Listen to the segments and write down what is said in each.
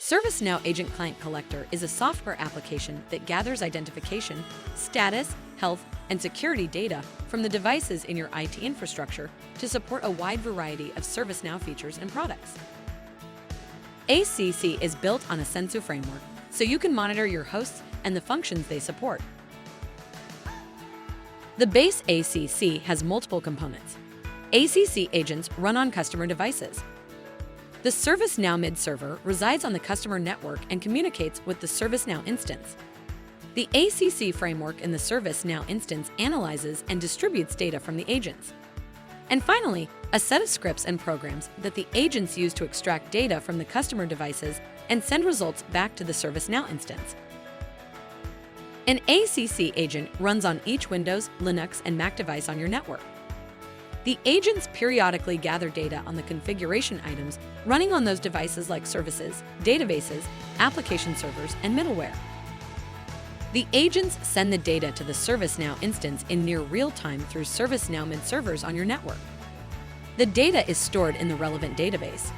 ServiceNow Agent Client Collector is a software application that gathers identification, status, health, and security data from the devices in your IT infrastructure to support a wide variety of ServiceNow features and products. ACC is built on a Sensu framework, so you can monitor your hosts and the functions they support. The base ACC has multiple components. ACC agents run on customer devices. The ServiceNow Mid server resides on the customer network and communicates with the ServiceNow instance. The ACC framework in the ServiceNow instance analyzes and distributes data from the agents. And finally, a set of scripts and programs that the agents use to extract data from the customer devices and send results back to the ServiceNow instance. An ACC agent runs on each Windows, Linux, and Mac device on your network. The agents periodically gather data on the configuration items running on those devices like services, databases, application servers, and middleware. The agents send the data to the ServiceNow instance in near real time through ServiceNow Mid servers on your network. The data is stored in the relevant database.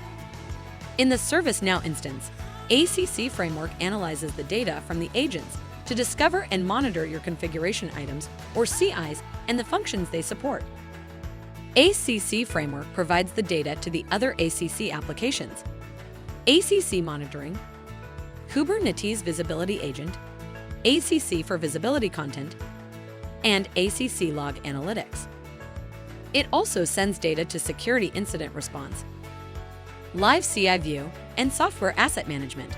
In the ServiceNow instance, ACC framework analyzes the data from the agents to discover and monitor your configuration items, or CIs, and the functions they support. ACC framework provides the data to the other ACC applications: ACC monitoring, Kubernetes visibility agent, ACC for visibility content, and ACC log analytics. It also sends data to security incident response, live CI view, and software asset management.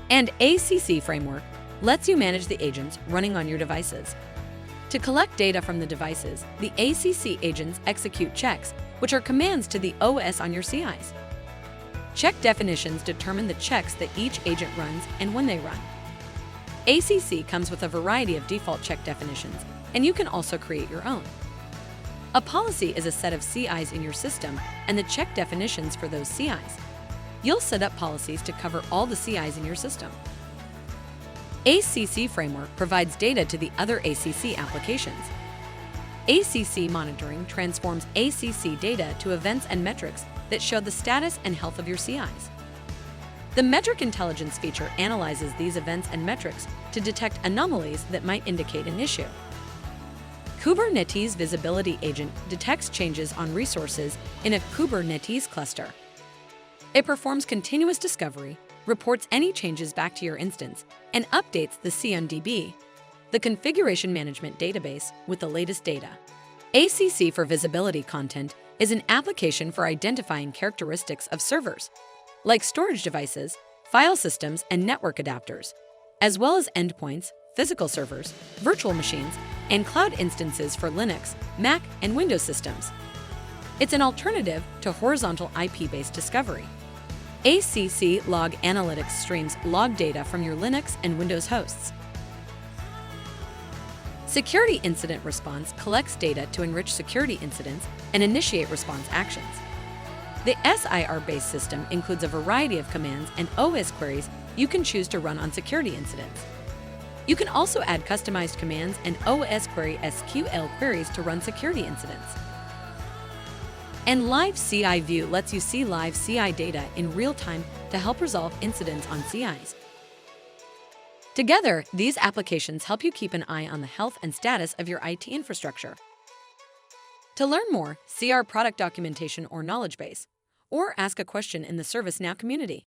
And ACC framework lets you manage the agents running on your devices. To collect data from the devices, the ACC agents execute checks, which are commands to the OS on your CIs. Check definitions determine the checks that each agent runs and when they run. ACC comes with a variety of default check definitions, and you can also create your own. A policy is a set of CIs in your system and the check definitions for those CIs. You'll set up policies to cover all the CIs in your system. ACC framework provides data to the other ACC applications. ACC monitoring transforms ACC data to events and metrics that show the status and health of your CIs. The Metric Intelligence feature analyzes these events and metrics to detect anomalies that might indicate an issue. Kubernetes Visibility Agent detects changes on resources in a Kubernetes cluster. It performs continuous discovery, reports any changes back to your instance, and updates the CMDB, the configuration management database, with the latest data. ACC for visibility content is an application for identifying characteristics of servers, like storage devices, file systems, and network adapters, as well as endpoints, physical servers, virtual machines, and cloud instances for Linux, Mac, and Windows systems. It's an alternative to horizontal IP-based discovery. ACC Log Analytics streams log data from your Linux and Windows hosts. Security Incident Response collects data to enrich security incidents and initiate response actions. The SIR-based system includes a variety of commands and OS queries you can choose to run on security incidents. You can also add customized commands and OS query SQL queries to run security incidents. And Live CI View lets you see live CI data in real time to help resolve incidents on CIs. Together, these applications help you keep an eye on the health and status of your IT infrastructure. To learn more, see our product documentation or knowledge base, or ask a question in the ServiceNow community.